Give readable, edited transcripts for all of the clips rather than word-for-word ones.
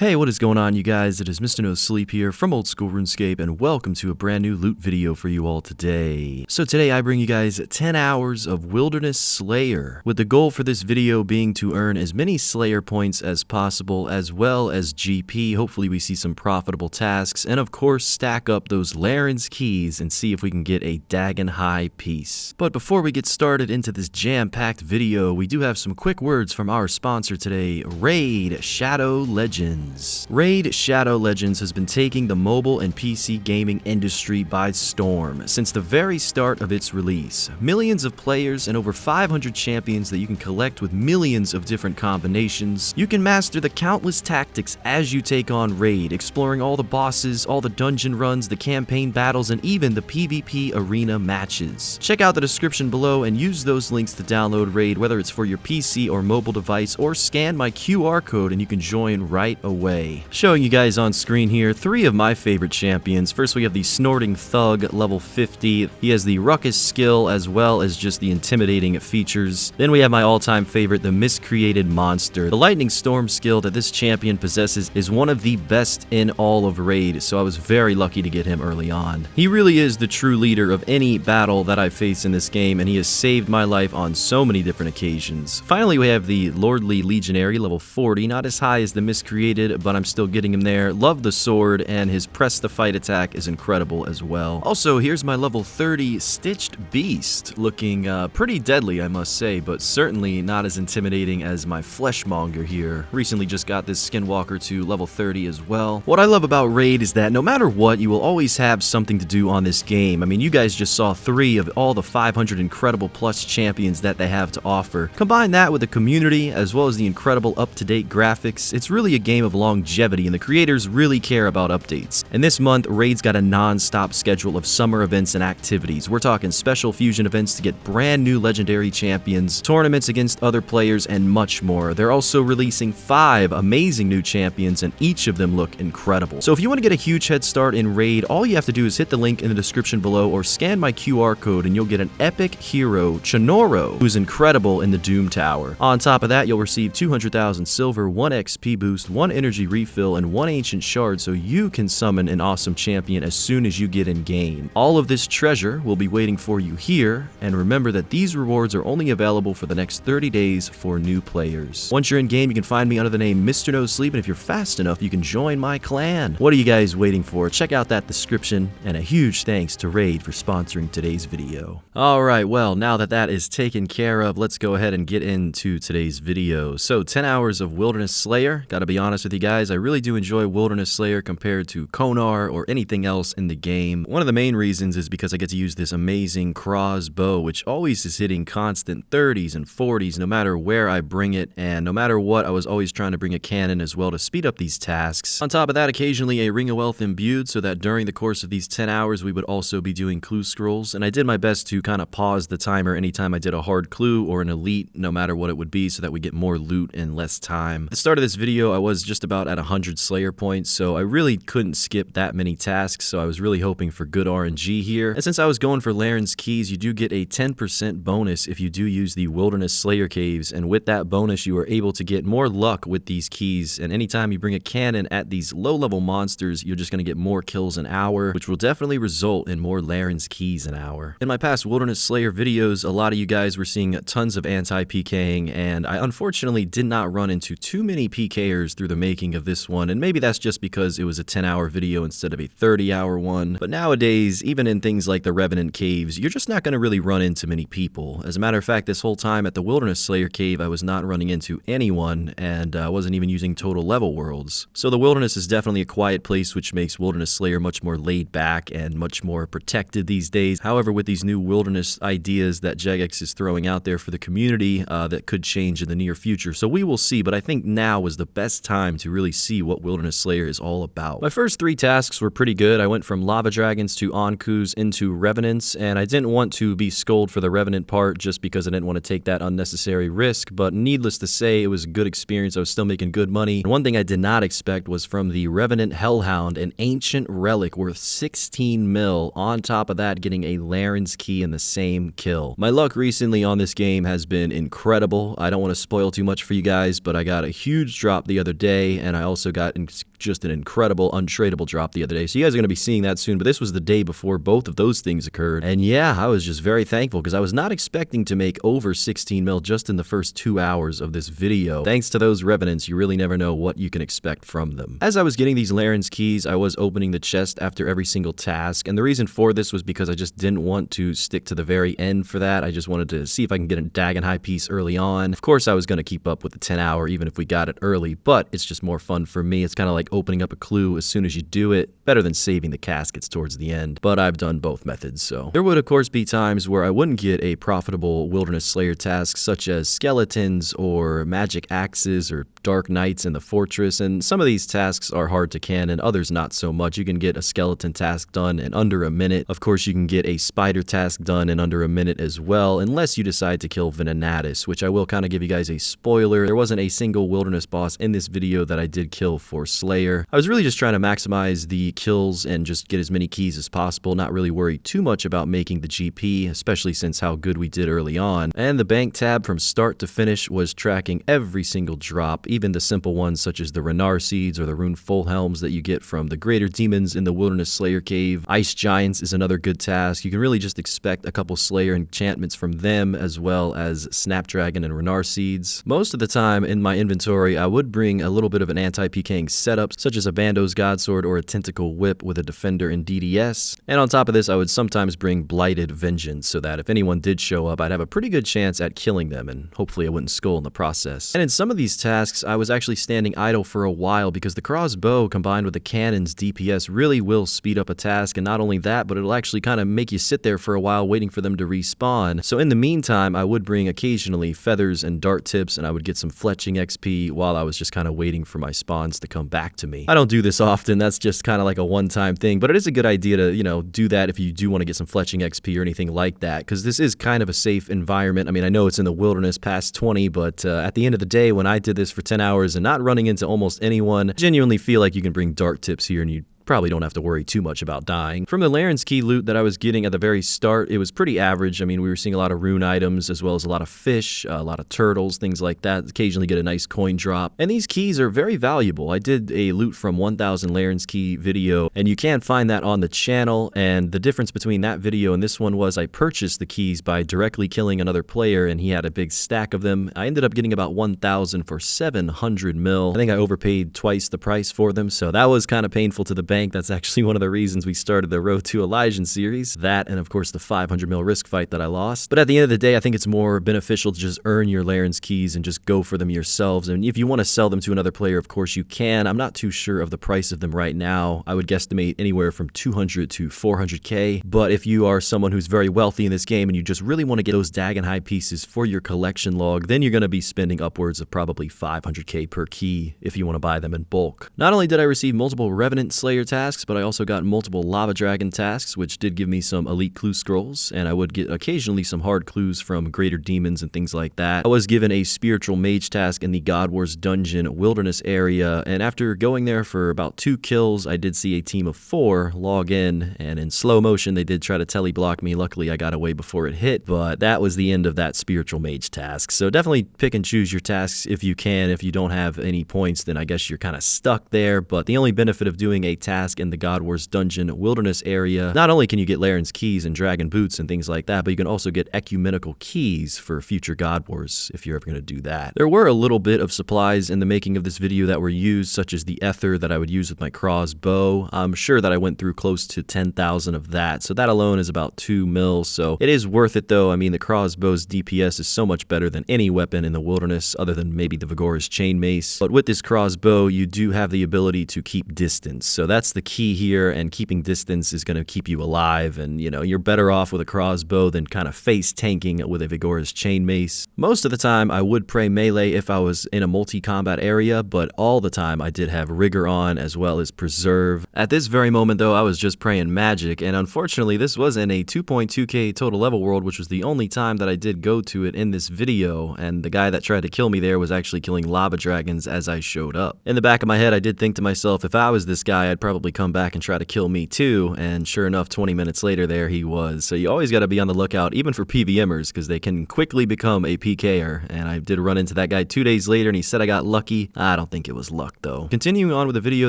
Hey, what is going on, you guys? It is Mr. No Sleep here from Old School RuneScape, and welcome to a brand new loot video for you all today. So today I bring you guys 10 hours of Wilderness Slayer, with the goal for this video being to earn as many Slayer points as possible, as well as GP. Hopefully we see some profitable tasks, and of course stack up those Laryn's keys and see if we can get a Dagon High piece. But before we get started into this jam-packed video, we do have some quick words from our sponsor today, Raid Shadow Legends. Raid Shadow Legends has been taking the mobile and PC gaming industry by storm since the very start of its release. Millions of players and over 500 champions that you can collect with millions of different combinations. You can master the countless tactics as you take on Raid, exploring all the bosses, all the dungeon runs, the campaign battles, and even the PvP arena matches. Check out the description below and use those links to download Raid, whether it's for your PC or mobile device, or scan my QR code and you can join right away. Showing you guys on screen here 3 of my favorite champions. First we have the Snorting Thug, level 50. He has the Ruckus skill as well as just the intimidating features. Then we have my all-time favorite, the Miscreated Monster. The Lightning Storm skill that this champion possesses is one of the best in all of Raid, so I was very lucky to get him early on. He really is the true leader of any battle that I face in this game, and he has saved my life on so many different occasions. Finally, we have the Lordly Legionary, level 40. Not as high as the Miscreated, but I'm still getting him there. Love the sword, and his press to fight attack is incredible as well. Also, here's my level 30 Stitched Beast, looking pretty deadly, I must say, but certainly not as intimidating as my Fleshmonger here. Recently just got this Skinwalker to level 30 as well. What I love about Raid is that no matter what, you will always have something to do on this game. I mean, you guys just saw 3 of all the 500 incredible plus champions that they have to offer. Combine that with the community as well as the incredible up-to-date graphics, it's really a game of longevity, and the creators really care about updates. And this month, Raid's got a non-stop schedule of summer events and activities. We're talking special fusion events to get brand new legendary champions, tournaments against other players, and much more. They're also releasing 5 amazing new champions, and each of them look incredible. So if you want to get a huge head start in Raid, all you have to do is hit the link in the description below or scan my QR code and you'll get an epic hero, Chinoro, who's incredible in the Doom Tower. On top of that, you'll receive 200,000 silver, 1 XP boost, 1 energy refill, and 1 ancient shard so you can summon an awesome champion as soon as you get in game. All of this treasure will be waiting for you here, and remember that these rewards are only available for the next 30 days for new players. Once you're in game, you can find me under the name Mr. No Sleep, and if you're fast enough, you can join my clan. What are you guys waiting for? Check out that description, and a huge thanks to Raid for sponsoring today's video. Alright, well, now that that is taken care of, let's go ahead and get into today's video. So, 10 hours of Wilderness Slayer. Gotta be honest with you guys, I really do enjoy Wilderness Slayer compared to Konar or anything else in the game. One of the main reasons is because I get to use this amazing Cross bow, which always is hitting constant 30s and 40s no matter where I bring it, and no matter what, I was always trying to bring a cannon as well to speed up these tasks. On top of that, occasionally a Ring of Wealth imbued, so that during the course of these 10 hours we would also be doing clue scrolls, and I did my best to kind of pause the timer anytime I did a hard clue or an elite, no matter what it would be, so that we get more loot in less time. At the start of this video, I was just about at 100 Slayer points, so I really couldn't skip that many tasks, so I was really hoping for good RNG here. And since I was going for Laryn's keys, you do get a 10% bonus if you do use the Wilderness Slayer caves, and with that bonus you are able to get more luck with these keys, and anytime you bring a cannon at these low-level monsters, you're just going to get more kills an hour, which will definitely result in more Laryn's keys an hour. In my past Wilderness Slayer videos, a lot of you guys were seeing tons of anti-PKing, and I unfortunately did not run into too many PKers through the making of this one, and maybe that's just because it was a 10-hour video instead of a 30-hour one. But nowadays, even in things like the Revenant caves, you're just not going to really run into many people. As a matter of fact, this whole time at the Wilderness Slayer cave, I was not running into anyone, and I wasn't even using total level worlds. So the wilderness is definitely a quiet place, which makes Wilderness Slayer much more laid back and much more protected these days. However, with these new wilderness ideas that Jagex is throwing out there for the community, that could change in the near future. So we will see, but I think now is the best time to really see what Wilderness Slayer is all about. My first 3 tasks were pretty good. I went from Lava Dragons to Onkus into Revenants, and I didn't want to be scolded for the Revenant part just because I didn't want to take that unnecessary risk, but needless to say, it was a good experience. I was still making good money. And one thing I did not expect was from the Revenant Hellhound, an ancient relic worth 16 mil, on top of that getting a Laryn's key in the same kill. My luck recently on this game has been incredible. I don't want to spoil too much for you guys, but I got a huge drop the other day, day, and I also got just an incredible untradeable drop the other day. So you guys are going to be seeing that soon, but this was the day before both of those things occurred. And yeah, I was just very thankful because I was not expecting to make over 16 mil just in the first 2 hours of this video. Thanks to those revenants, you really never know what you can expect from them. As I was getting these Laryn's keys, I was opening the chest after every single task, and the reason for this was because I just didn't want to stick to the very end for that. I just wanted to see if I can get a Dagon High piece early on. Of course, I was going to keep up with the 10 hour even if we got it early, but it's just more fun for me. It's kind of like opening up a clue as soon as you do it, better than saving the caskets towards the end. But I've done both methods, so. There would of course be times where I wouldn't get a profitable Wilderness Slayer task such as skeletons or magic axes or dark knights in the fortress, and some of these tasks are hard to can and others not so much. You can get a skeleton task done in under a minute. Of course, you can get a spider task done in under a minute as well, unless you decide to kill Venenatus, which I will kind of give you guys a spoiler. There wasn't a single wilderness boss in this video that I did kill for Slayer. I was really just trying to maximize the kills and just get as many keys as possible, not really worry too much about making the GP, especially since how good we did early on. And the bank tab from start to finish was tracking every single drop, even the simple ones such as the Renar seeds or the rune full helms that you get from the greater demons in the Wilderness Slayer cave. Ice giants is another good task. You can really just expect a couple Slayer enchantments from them, as well as Snapdragon and Renar seeds. Most of the time in my inventory, I would bring a little bit of an anti-PKing setup, such as a Bando's Godsword or a Tentacle Whip with a Defender and DDS. And on top of this, I would sometimes bring Blighted Vengeance, so that if anyone did show up, I'd have a pretty good chance at killing them, and hopefully I wouldn't skull in the process. And in some of these tasks, I was actually standing idle for a while because the crossbow combined with the cannon's DPS really will speed up a task, and not only that, but it'll actually kind of make you sit there for a while waiting for them to respawn. So in the meantime, I would bring occasionally feathers and dart tips, and I would get some fletching XP while I was just kind of waiting for my spawns to come back to me. I don't do this often, that's just kind of like a one-time thing, but it is a good idea to, you know, do that if you do want to get some fletching XP or anything like that, because this is kind of a safe environment. I mean, I know it's in the wilderness past 20, but at the end of the day, when I did this for 10 hours and not running into almost anyone, I genuinely feel like you can bring dart tips here and you probably don't have to worry too much about dying. From the Laryn's key loot that I was getting at the very start, it was pretty average. I mean, we were seeing a lot of rune items as well as a lot of fish, a lot of turtles, things like that. Occasionally get a nice coin drop. And these keys are very valuable. I did a loot from 1000 Laryn's key video, and you can find that on the channel. And the difference between that video and this one was I purchased the keys by directly killing another player, and he had a big stack of them. I ended up getting about 1000 for 700 mil. I think I overpaid twice the price for them, so that was kind of painful to the bank. That's actually one of the reasons we started the Road to Elysian series. That, and of course the 500 mil risk fight that I lost. But at the end of the day, I think it's more beneficial to just earn your Laryn's keys and just go for them yourselves. And if you want to sell them to another player, of course you can. I'm not too sure of the price of them right now. I would guesstimate anywhere from 200 to 400k. But if you are someone who's very wealthy in this game and you just really want to get those Dagon High pieces for your collection log, then you're going to be spending upwards of probably 500k per key if you want to buy them in bulk. Not only did I receive multiple Revenant Slayer tasks, but I also got multiple Lava Dragon tasks, which did give me some elite clue scrolls, and I would get occasionally some hard clues from greater demons and things like that. I was given a spiritual mage task in the God Wars dungeon wilderness area, and after going there for about 2 kills, I did see a team of 4 log in, and in slow motion they did try to teleblock me. Luckily I got away before it hit, but that was the end of that spiritual mage task. So definitely pick and choose your tasks if you can. If you don't have any points, then I guess you're kind of stuck there. But the only benefit of doing a task in the God Wars dungeon wilderness area, not only can you get Laryn's keys and dragon boots and things like that, but you can also get ecumenical keys for future God Wars if you're ever going to do that. There were a little bit of supplies in the making of this video that were used, such as the ether that I would use with my crossbow. I'm sure that I went through close to 10,000 of that, so that alone is about 2 mil, so it is worth it though. I mean, the crossbow's DPS is so much better than any weapon in the wilderness other than maybe the Vigor's chain mace, but with this crossbow you do have the ability to keep distance, so that's the key here, and keeping distance is going to keep you alive, and you know, you're better off with a crossbow than kind of face tanking with a Vigor's chain mace. Most of the time I would pray melee if I was in a multi-combat area, but all the time I did have rigor on as well as preserve. At this very moment though, I was just praying magic, and unfortunately this was in a 2.2k total level world, which was the only time that I did go to it in this video, and the guy that tried to kill me there was actually killing lava dragons as I showed up. In the back of my head I did think to myself, if I was this guy I'd probably probably come back and try to kill me too, and sure enough, 20 minutes later, there he was. So you always got to be on the lookout, even for PVMers, because they can quickly become a PKer, and I did run into that guy 2 days later, and he said I got lucky. I don't think it was luck, though. Continuing on with the video,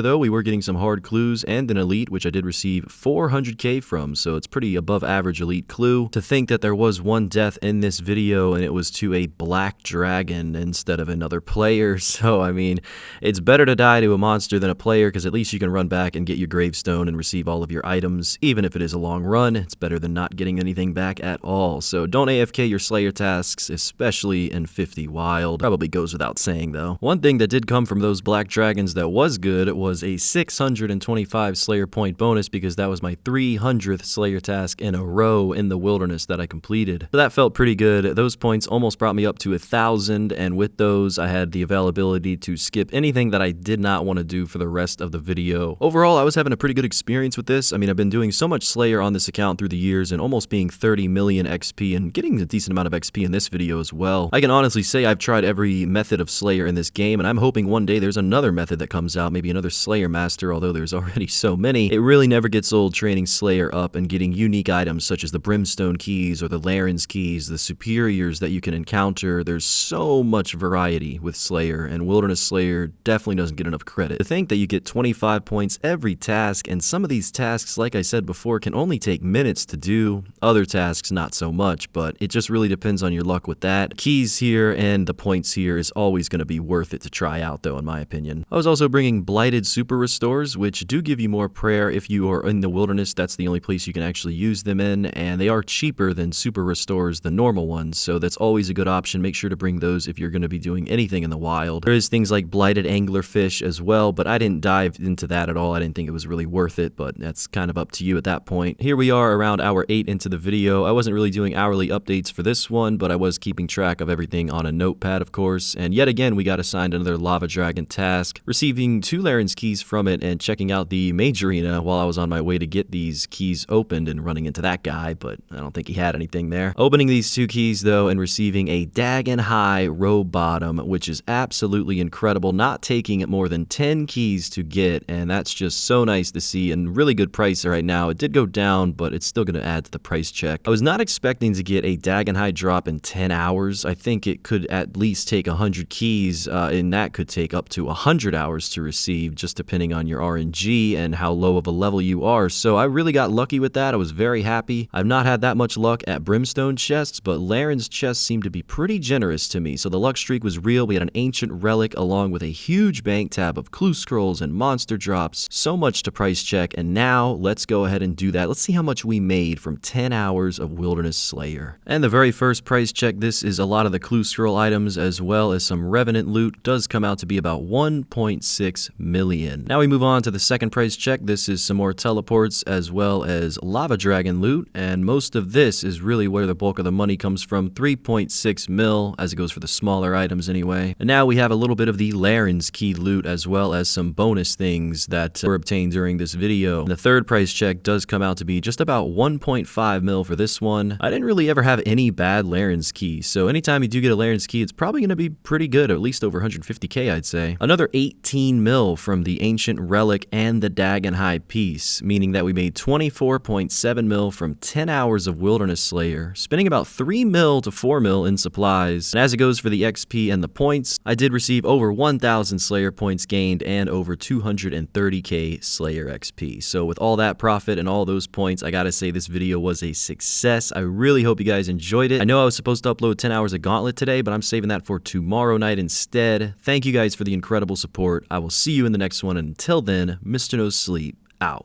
though, we were getting some hard clues and an elite, which I did receive 400k from, so it's pretty above average elite clue. To think that there was one death in this video, and it was to a black dragon instead of another player, so I mean, it's better to die to a monster than a player, because at least you can run back and get your gravestone and receive all of your items. Even if it is a long run, it's better than not getting anything back at all. So don't AFK your Slayer tasks, especially in 50 Wild. Probably goes without saying, though. One thing that did come from those black dragons that was good was a 625 Slayer point bonus, because that was my 300th Slayer task in a row in the wilderness that I completed. So that felt pretty good. Those points almost brought me up to 1,000, and with those, I had the availability to skip anything that I did not want to do for the rest of the video. Overall, I was having a pretty good experience with this. I mean, I've been doing so much Slayer on this account through the years and almost being 30 million XP and getting a decent amount of XP in this video as well. I can honestly say I've tried every method of Slayer in this game, and I'm hoping one day there's another method that comes out, maybe another Slayer Master, although there's already so many. It really never gets old training Slayer up and getting unique items such as the Brimstone keys or the Laryn's keys, the superiors that you can encounter. There's so much variety with Slayer, and Wilderness Slayer definitely doesn't get enough credit. To think that you get 25 points every task, and some of these tasks, like I said before, can only take minutes to do. Other tasks, not so much, but it just really depends on your luck with that. Keys here and the points here is always going to be worth it to try out, though, in my opinion. I was also bringing Blighted Super Restores, which do give you more prayer if you are in the wilderness. That's the only place you can actually use them in, and they are cheaper than Super Restores, the normal ones, so that's always a good option. Make sure to bring those if you're going to be doing anything in the wild. There is things like Blighted Anglerfish as well, but I didn't dive into that at all. I didn't think it was really worth it, but that's kind of up to you at that point. Here we are around hour 8 into the video. I wasn't really doing hourly updates for this one, but I was keeping track of everything on a notepad, of course, and yet again we got assigned another Lava Dragon task, receiving 2 Laryn's keys from it and checking out the Mage Arena while I was on my way to get these keys opened and running into that guy, but I don't think he had anything there. Opening these 2 keys though and receiving a Dagon High Row Bottom, which is absolutely incredible, not taking it more than 10 keys to get, and that's just so nice to see, and really good price right now. It did go down, but it's still going to add to the price check. I was not expecting to get a Dagon High drop in 10 hours. I think it could at least take 100 keys, and that could take up to 100 hours to receive, just depending on your RNG and how low of a level you are. So I really got lucky with that. I was very happy. I've not had that much luck at Brimstone chests, but Laryn's chests seemed to be pretty generous to me, so the luck streak was real. We had an Ancient Relic along with a huge bank tab of clue scrolls and monster drops. So much to price check, and now let's go ahead and do that. Let's see how much we made from 10 hours of Wilderness Slayer. And the very first price check, this is a lot of the clue scroll items as well as some Revenant loot, does come out to be about 1.6 million. Now we move on to the second price check. This is some more teleports as well as Lava Dragon loot, and most of this is really where the bulk of the money comes from, 3.6 mil, as it goes for the smaller items anyway. And now we have a little bit of the Laryn's key loot as well as some bonus things that were obtained during this video. And the third price check does come out to be just about 1.5 mil for this one. I didn't really ever have any bad Laryn's keys, so anytime you do get a Laryn's key, it's probably going to be pretty good, or at least over 150k, I'd say. Another 18 mil from the Ancient Relic and the Dagon High piece, meaning that we made 24.7 mil from 10 hours of Wilderness Slayer, spending about 3 mil to 4 mil in supplies. And as it goes for the XP and the points, I did receive over 1,000 Slayer points gained and over 230k Slayer XP. So with all that profit and all those points, I gotta say this video was a success. I really hope you guys enjoyed it. I know I was supposed to upload 10 hours of Gauntlet today, but I'm saving that for tomorrow night instead. Thank you guys for the incredible support. I will see you in the next one, and until then, Mr. No Sleep out.